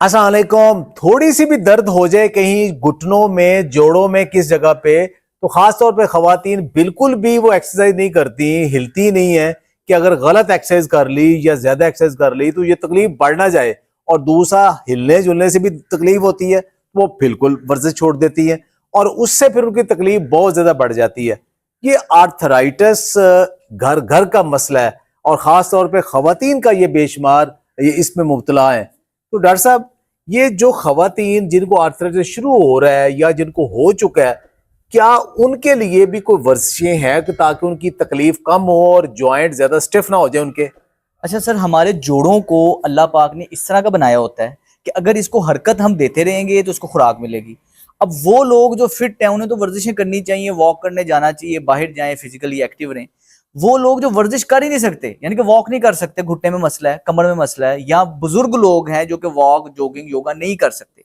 अस्सलाम वालेकुम। थोड़ी सी भी दर्द हो जाए कहीं घुटनों में, जोड़ों में, किस जगह पे, तो खास तौर पे खवातीन बिल्कुल भी वो एक्सरसाइज नहीं करती, हिलती नहीं है कि अगर गलत एक्सरसाइज कर ली या ज्यादा एक्सरसाइज कर ली तो ये तकलीफ बढ़ ना जाए। और दूसरा, हिलने जुलने से भी तकलीफ होती है, वो बिल्कुल वर्जिश छोड़ देती है और उससे फिर उनकी तकलीफ बहुत ज्यादा बढ़ जाती है। ये आर्थराइटिस घर घर का मसला है और खास तौर पे खवातीन का ये बेशुमार ये इसमें मुब्तला है। तो डॉक्टर साहब, ये जो खवातीन जिनको आर्थराइटिस शुरू हो रहा है या जिनको हो चुका है, क्या उनके लिए भी कोई वर्जिशें हैं कि ताकि उनकी तकलीफ कम हो और जॉइंट ज्यादा स्टिफ ना हो जाए उनके? अच्छा सर, हमारे जोड़ों को अल्लाह पाक ने इस तरह का बनाया होता है कि अगर इसको हरकत हम देते रहेंगे तो उसको खुराक मिलेगी। अब वो लोग जो फिट हैं उन्हें तो वर्जिशें करनी चाहिए, वॉक करने जाना चाहिए, बाहर जाएं, फिजिकली एक्टिव रहें। वो लोग जो वर्जिश कर ही नहीं सकते, यानी कि वॉक नहीं कर सकते, घुटने में मसला है, कमर में मसला है, या बुजुर्ग लोग हैं जो कि वॉक, जॉगिंग, योगा नहीं कर सकते,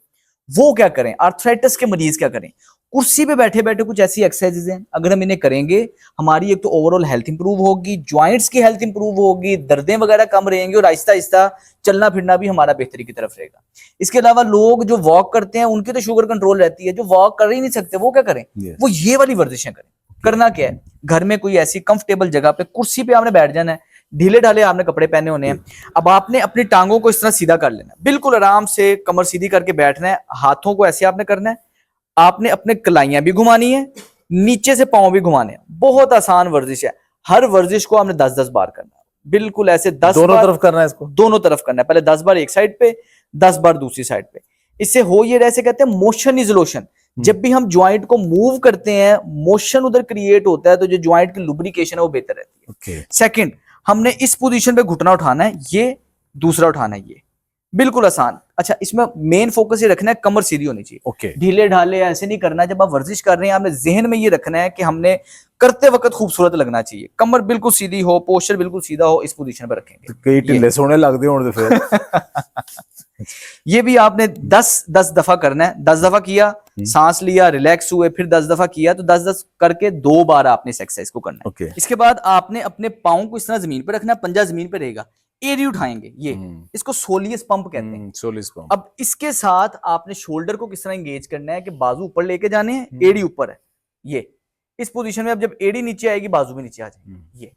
वो क्या करें? आर्थराइटिस के मरीज क्या करें? कुर्सी पे बैठे बैठे कुछ ऐसी एक्सरसाइजेज हैं, अगर हम इन्हें करेंगे, हमारी एक तो ओवरऑल हेल्थ इंप्रूव होगी, ज्वाइंट्स की हेल्थ इंप्रूव होगी, दर्दें वगैरह कम रहेंगी और आहिस्ता आहिस्ता चलना फिरना भी हमारा बेहतरी की तरफ रहेगा। इसके अलावा लोग जो वॉक करते हैं उनकी तो शुगर कंट्रोल रहती है, जो वॉक कर ही नहीं सकते वो क्या करें? वो ये वाली वर्जिशें करें। करना क्या है? घर में कोई ऐसी कंफर्टेबल जगह पे कुर्सी पे आपने बैठ जाना है, ढीले ढाले आपने कपड़े पहने होने हैं। अब आपने अपनी टांगों को इस तरह सीधा कर लेना है, बिल्कुल आराम से कमर सीधी करके बैठना है, हाथों को ऐसे आपने करना है, आपने अपने कलाइयां भी घुमानी है, नीचे से पांव भी घुमाने हैं। बहुत आसान वर्जिश है। हर वर्जिश को आपने 10-10 बार करना है, बिल्कुल ऐसे 10 दोनों बार तरफ करना है इसको? दोनों तरफ करना है। पहले 10 बार एक साइड पे, 10 बार दूसरी साइड पे। इससे हो ये ऐसे कहते हैं मोशन इज लोशन। जब भी हम ज्वाइंट को मूव करते हैं, मोशन उधर क्रिएट होता है, तो जो ज्वाइंट की लुब्रिकेशन है वो बेहतर रहती है। सेकंड, हमने इस पोजीशन पे घुटना उठाना है, ये दूसरा उठाना है, ये बिल्कुल आसान। अच्छा, इसमें मेन फोकस ये रखना है कमर सीधी होनी चाहिए, ढीले ढाले ऐसे नहीं करना। जब आप वर्जिश कर रहे हैं, आपने जहन में ये रखना है कि हमने करते वक्त खूबसूरत लगना चाहिए, कमर बिल्कुल सीधी हो, पोस्चर बिल्कुल सीधा हो, इस पोजीशन पर रखेंगे। कई ढिल्ले सोने लगते होंगे फिर। ये भी आपने 10-10 दफा करना है। 10 दफा किया, सांस लिया, रिलैक्स हुए, फिर 10 दफा किया, तो 10-10 करके 2 बार आपने इस एक्सरसाइज को करना है। इसके बाद आपने अपने पाँव को इस तरह जमीन पे रखना है, पंजा जमीन पे रहेगा, एड़ी उठाएंगे, ये इसको सोलियस पंप कहते हैं। Solis pump. अब इसके साथ आपने शोल्डर को किस तरह एंगेज करना है कि बाजू ऊपर लेके जाने हैं, एड़ी ऊपर है, ये इस पोजीशन में। अब जब एड़ी नीचे आएगी, बाजू भी नीचे आ जाएगी, ये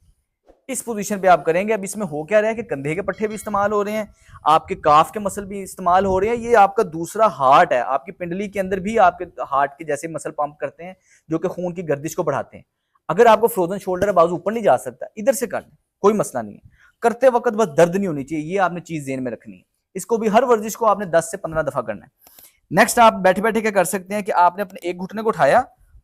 इस पोजीशन पे आप करेंगे। अब इसमें हो क्या रहा है कि कंधे के पट्टे भी इस्तेमाल हो रहे हैं, आपके काफ के मसल भी इस्तेमाल हो रहे हैं, ये आपका दूसरा हार्ट है। आपकी पिंडली के अंदर भी आपके हार्ट के जैसे मसल पंप करते हैं जो कि खून की गर्दिश को बढ़ाते हैं। अगर आपको फ्रोजन शोल्डर है, बाजू ऊपर नहीं जा सकता, इधर से कर लें, कोई मसला नहीं है। करते वक्त बस दर्द नहीं होनी चाहिए, ये आपने चीज ज़हन में रखनी है। इसको भी हर वर्जिश को आपने 10 से 15 दफा करना है। नेक्स्ट, आप बैठे बैठे क्या कर सकते हैं कि आपने अपने एक घुटने को उठाया,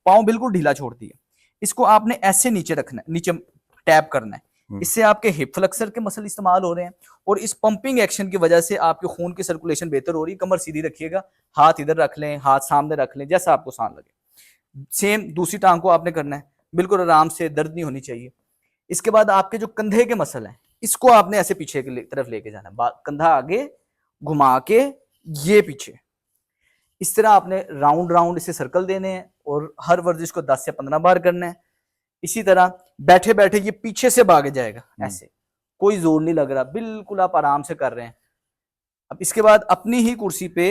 पाँव बिल्कुल ढीला छोड़ दिया, इसको आपने ऐसे नीचे रखना है, नीचे टैप करना है। इससे आपके हिप फ्लेक्सर के मसल इस्तेमाल हो रहे हैं और इस पंपिंग एक्शन की वजह से आपके खून की सर्कुलेशन बेहतर हो रही है। कमर सीधी रखिएगा, हाथ इधर रख लें, हाथ सामने रख लें, जैसा आपको आसान लगे। सेम दूसरी टांग को आपने करना है, बिल्कुल आराम से, दर्द नहीं होनी चाहिए। इसके बाद आपके जो कंधे के मसल हैं, इसको आपने ऐसे पीछे की तरफ लेके जाना है, कंधा आगे घुमा के ये पीछे, इस तरह आपने राउंड राउंड इसे सर्कल देने हैं और हर वर्जिश को 10 से 15 बार करना है। इसी तरह बैठे बैठे ये पीछे से भागे जाएगा, ऐसे कोई जोर नहीं लग रहा, बिल्कुल आप आराम से कर रहे हैं। अब इसके बाद अपनी ही कुर्सी पे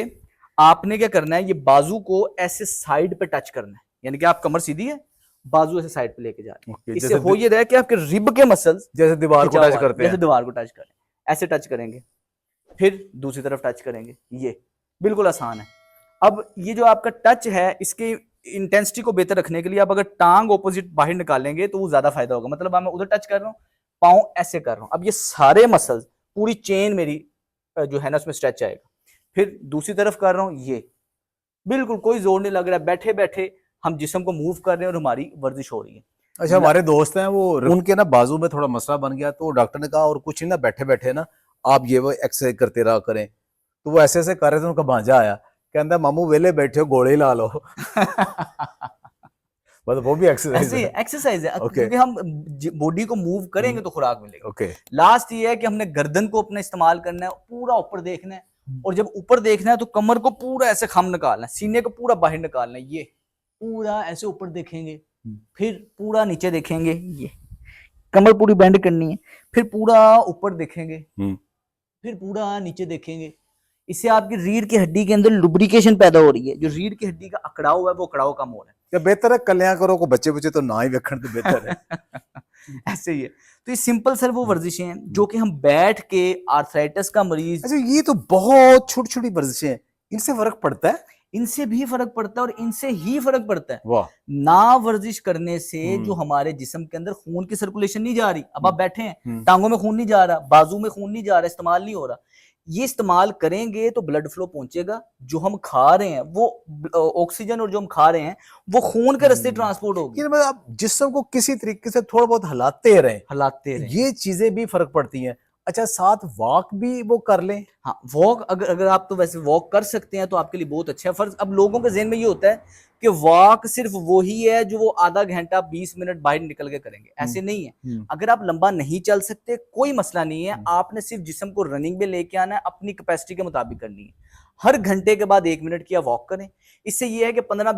आपने क्या करना है, ये बाजू को ऐसे साइड पे टच करना है, यानी कि आप कमर सीधी है, बाजू ऐसे साइड पे लेके जा रहे हैं। इससे हो ये रहा है कि आपके रिब के मसल्स जैसे दीवार को टच करते हैं, जैसे दीवार को टच करें, ऐसे टच करेंगे, फिर दूसरी तरफ टच करेंगे, ये बिल्कुल आसान है। अब ये जो आपका टच है, इसके इंटेंसिटी को बेहतर रखने के लिए आप अगर टांग ऑपोजिट बाहर निकालेंगे तो वो ज्यादा फायदा होगा। मतलब मैं उधर टच कर रहा हूँ, पाँव ऐसे कर रहा हूँ, अब ये सारे मसल्स, पूरी चेन मेरी जो है ना उसमें स्ट्रेच आएगा। फिर दूसरी तरफ कर रहा हूँ, ये बिल्कुल कोई जोर नहीं लग रहा है, बैठे बैठे हम जिस्म को मूव कर रहे हैं और हमारी वर्जिश हो रही है। अच्छा, हमारे दोस्त हैं, वो उनके ना बाजू में थोड़ा मसला बन गया, तो डॉक्टर ने कहा और कुछ नहीं ना, बैठे बैठे ना आप ये वो एक्सरसाइज करते रहा करें। तो वो ऐसे ऐसे कर रहे थे, उनका भांजा आया, कहता मामू वेले बैठे हो, घोड़े ला लो। मतलब वो भी एक्सरसाइज है। एक्सरसाइज है, क्योंकि हम बॉडी को मूव करेंगे तो खुराक मिलेगी। लास्ट ये है कि हमने गर्दन को अपना इस्तेमाल करना है, पूरा ऊपर देखना है, और जब ऊपर देखना है तो कमर को पूरा ऐसे खम निकालना है, सीने को पूरा बाहर निकालना है, ये पूरा ऐसे ऊपर देखेंगे, फिर पूरा नीचे देखेंगे, ये कमर पूरी बेंड करनी है, फिर पूरा ऊपर देखेंगे, फिर पूरा नीचे देखेंगे, इससे आपकी रीढ़ की हड्डी के अंदर लुब्रिकेशन पैदा हो रही है, जो रीढ़ की हड्डी का अकड़ाव है वो अकड़ाव कम हो रहा है। या बेहतर है कल्याण करो को बच्चे बच्चे तो ना ही वेखण तो बेहतर है। ऐसे ही है। तो ये सिंपल सर वो वर्जिशें हैं जो कि हम बैठ के आर्थराइटिस का मरीज, अच्छा ये तो बहुत छोटी छोटी वर्जिशें हैं, इनसे फर्क पड़ता है? इनसे भी फर्क पड़ता है और इनसे ही फर्क पड़ता है। वाह। ना वर्जिश करने से जो हमारे जिस्म के अंदर खून की सर्कुलेशन नहीं जा रही, अब आप बैठे हैं, टांगों में खून नहीं जा रहा, बाजू में खून नहीं जा रहा, इस्तेमाल नहीं हो रहा, ये इस्तेमाल करेंगे तो ब्लड फ्लो पहुंचेगा, जो हम खा रहे हैं वो ऑक्सीजन और जो हम खा रहे हैं वो खून के रास्ते ट्रांसपोर्ट होगी। मतलब आप जिस्म को किसी तरीके से थोड़ा बहुत हिलाते रहे, ये चीजें भी फर्क पड़ती हैं। अच्छा साथ वॉक भी वो कर लें? हाँ, वॉक अगर आप तो वैसे वॉक कर सकते हैं तो आपके लिए बहुत अच्छा है। फर्ज अब लोगों के ज़हन में ये होता है कि वॉक सिर्फ वो ही है जो वो आधा घंटा 20 मिनट बाहर निकल के करेंगे, ऐसे नहीं है। अगर आप लंबा नहीं चल सकते कोई मसला नहीं है, आपने सिर्फ जिस्म को रनिंग में लेके आना है, अपनी कैपेसिटी के मुताबिक करनी है। हर घंटे के बाद 1 मिनट की आप वॉक करें। इससे ये है कि 15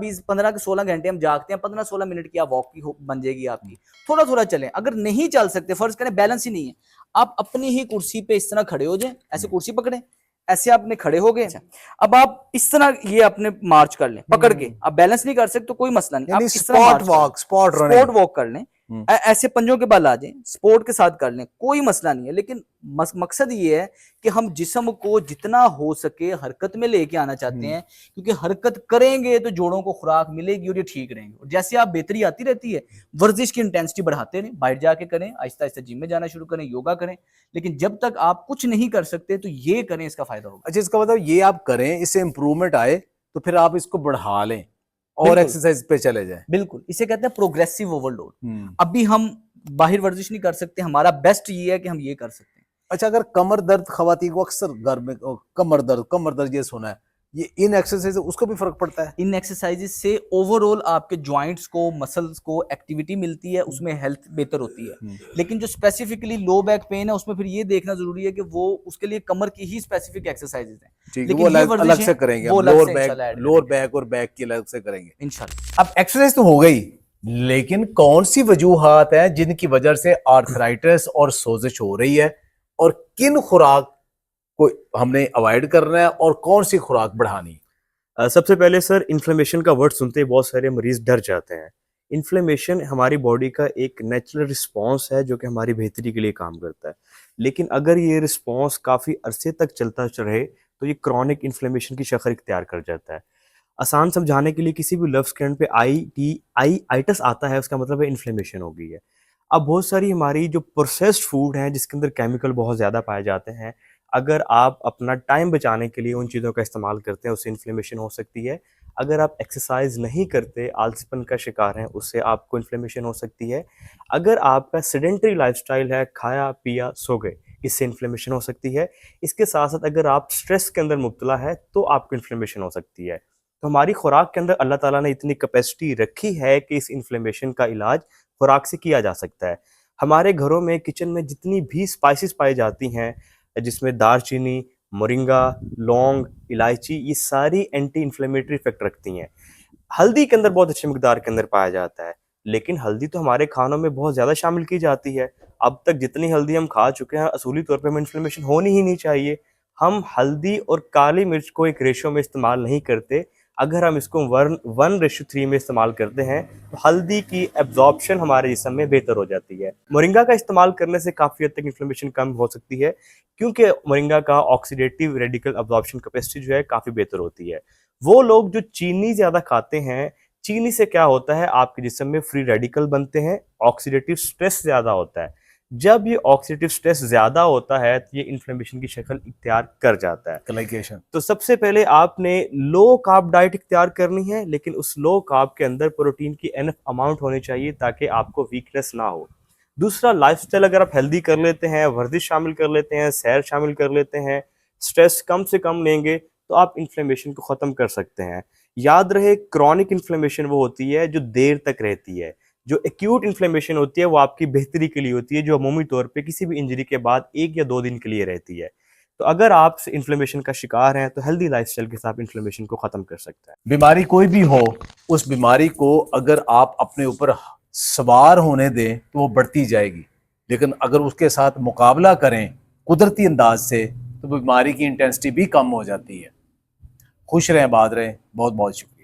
के 16 घंटे हम जागते हैं, 15-16 मिनट की आप वॉक की बन जाएगी आपकी। थोड़ा थोड़ा चलें। अगर नहीं चल सकते, फर्ज करें बैलेंस ही नहीं है, आप अपनी ही कुर्सी पे इस तरह खड़े हो जाएं, ऐसे कुर्सी पकड़ें, ऐसे आपने खड़े हो गए। अब आप इस तरह ये अपने मार्च कर लें पकड़ के। आप बैलेंस नहीं कर सकते तो कोई मसला नहीं, आप इस तरह स्पॉट वॉक कर लें, ऐसे पंजों के बल आ जाएं, स्पोर्ट के साथ कर लें, कोई मसला नहीं है। लेकिन मकसद ये है कि हम जिस्म को जितना हो सके हरकत में लेके आना चाहते हैं, क्योंकि हरकत करेंगे तो जोड़ों को खुराक मिलेगी और ये ठीक रहेंगे। और जैसे आप बेहतरी आती रहती है, वर्जिश की इंटेंसिटी बढ़ाते रहें, बाहर जाके करें, आहिस्ता आहिस्ता जिम में जाना शुरू करें, योगा करें, लेकिन जब तक आप कुछ नहीं कर सकते तो ये करें, इसका फायदा होगा। अच्छा इसका मतलब ये आप करें, इससे इंप्रूवमेंट आए तो फिर आप इसको बढ़ा लें और एक्सरसाइज पे चले जाएं। बिल्कुल, इसे कहते हैं प्रोग्रेसिव ओवरलोड। अभी हम बाहर वर्जिश नहीं कर सकते, हमारा बेस्ट ये है कि हम ये कर सकते हैं। अच्छा अगर कमर दर्द खवातीन को अक्सर घर में कमर दर्द ये सुना है, ये इन एक्सरसाइज उसको भी फर्क पड़ता है? इन एक्सरसाइजेस से ओवरऑल आपके जॉइंट्स को, मसल्स को एक्टिविटी मिलती है, उसमें हेल्थ बेहतर होती है। लेकिन जो स्पेसिफिकली लो बैक पेन है उसमें फिर ये देखना जरूरी है कि वो उसके लिए कमर की ही स्पेसिफिक एक्सरसाइजेस हैं, लेकिन वो अलग से करेंगे, लोअर बैक और बैक की अलग से करेंगे इंशाल्लाह। अब एक्सरसाइज तो हो गई, लेकिन कौन सी वजूहात है जिनकी वजह से आर्थराइटिस और सोजिश हो रही है, और किन खुराक को हमने अवॉइड करना है और कौन सी खुराक बढ़ानी? सबसे पहले सर, इन्फ्लेमेशन का वर्ड सुनते ही बहुत सारे मरीज डर जाते हैं। इन्फ्लेमेशन हमारी बॉडी का एक नेचुरल रिस्पॉन्स है जो कि हमारी बेहतरी के लिए काम करता है, लेकिन अगर ये रिस्पॉन्स काफ़ी अरसे तक चलता रहे तो ये क्रॉनिक इन्फ्लेमेशन की शक्ल इख्तियार कर जाता है। आसान समझाने के लिए, किसी भी लफ्ज़ के एंड पे आइटस आता है, उसका मतलब है इन्फ्लेमेशन हो गई है। अब बहुत सारी हमारी जो प्रोसेस्ड फूड हैं जिसके अंदर केमिकल बहुत ज़्यादा पाए जाते हैं, अगर आप अपना टाइम बचाने के लिए उन चीज़ों का इस्तेमाल करते हैं, उससे इन्फ्लेमेशन हो सकती है। अगर आप एक्सरसाइज नहीं करते, आलसीपन का शिकार हैं, उससे आपको इन्फ्लेमेशन हो सकती है। अगर आपका सेडेंटरी लाइफस्टाइल है, खाया पिया सो गए, इससे इन्फ्लेमेशन हो सकती है। इसके साथ साथ अगर आप स्ट्रेस के अंदर मुब्तला है तो आपको इन्फ्लेमेशन हो सकती है। तो हमारी खुराक के अंदर अल्लाह ताला ने इतनी कैपेसिटी रखी है कि इस इन्फ्लेमेशन का इलाज खुराक से किया जा सकता है। हमारे घरों में, किचन में जितनी भी स्पाइसेस पाई जाती हैं, जिसमें दालचीनी, मोरिंगा, लौंग, इलायची, ये सारी एंटी इन्फ्लेमेटरी इफेक्ट रखती हैं। हल्दी के अंदर बहुत अच्छे मकदार के अंदर पाया जाता है, लेकिन हल्दी तो हमारे खानों में बहुत ज़्यादा शामिल की जाती है। अब तक जितनी हल्दी हम खा चुके हैं, असूली तौर पे हमें इन्फ्लेमेशन होनी ही नहीं चाहिए। हम हल्दी और काली मिर्च को एक रेशो में इस्तेमाल नहीं करते। अगर हम इसको 1:3 में इस्तेमाल करते हैं तो हल्दी की एब्जॉर्प्शन हमारे जिस्म में बेहतर हो जाती है। मोरिंगा का इस्तेमाल करने से काफ़ी हद तक इन्फ्लेमेशन कम हो सकती है, क्योंकि मोरिंगा का ऑक्सीडेटिव रेडिकल एब्जॉर्प्शन कैपेसिटी जो है काफ़ी बेहतर होती है। वो लोग जो चीनी ज़्यादा खाते हैं, चीनी से क्या होता है, आपके जिस्म में फ्री रेडिकल बनते हैं, ऑक्सीडेटिव स्ट्रेस ज़्यादा होता है। जब ये ऑक्सीडेटिव स्ट्रेस ज़्यादा होता है तो ये इन्फ्लेमेशन की शक्ल इख्तियार कर जाता है। ग्लाइकेशन। तो सबसे पहले आपने लो कार्ब डाइट इख्तियार करनी है, लेकिन उस लो कार्ब के अंदर प्रोटीन की एनफ अमाउंट होनी चाहिए ताकि आपको वीकनेस ना हो। दूसरा, लाइफस्टाइल अगर आप हेल्दी कर लेते हैं, वर्जिश शामिल कर लेते हैं, सैर शामिल कर लेते हैं, स्ट्रेस कम से कम लेंगे, तो आप इन्फ्लेमेशन को ख़त्म कर सकते हैं। याद रहे, क्रॉनिक इन्फ्लेमेशन वो होती है जो देर तक रहती है। जो एक्यूट इन्फ्लेमेशन होती है वो आपकी बेहतरी के लिए होती है, जो अमूमी तौर पे किसी भी इंजरी के बाद 1 या 2 दिन के लिए रहती है। तो अगर आप इन्फ्लेमेशन का शिकार हैं तो हेल्दी लाइफस्टाइल के साथ इन्फ्लेमेशन को ख़त्म कर सकता है। बीमारी कोई भी हो, उस बीमारी को अगर आप अपने ऊपर सवार होने दें तो वो बढ़ती जाएगी, लेकिन अगर उसके साथ मुकाबला करें कुदरती अंदाज से तो बीमारी की इंटेंसिटी भी कम हो जाती है। खुश रहें, आबाद रहें। बहुत बहुत शुक्रिया।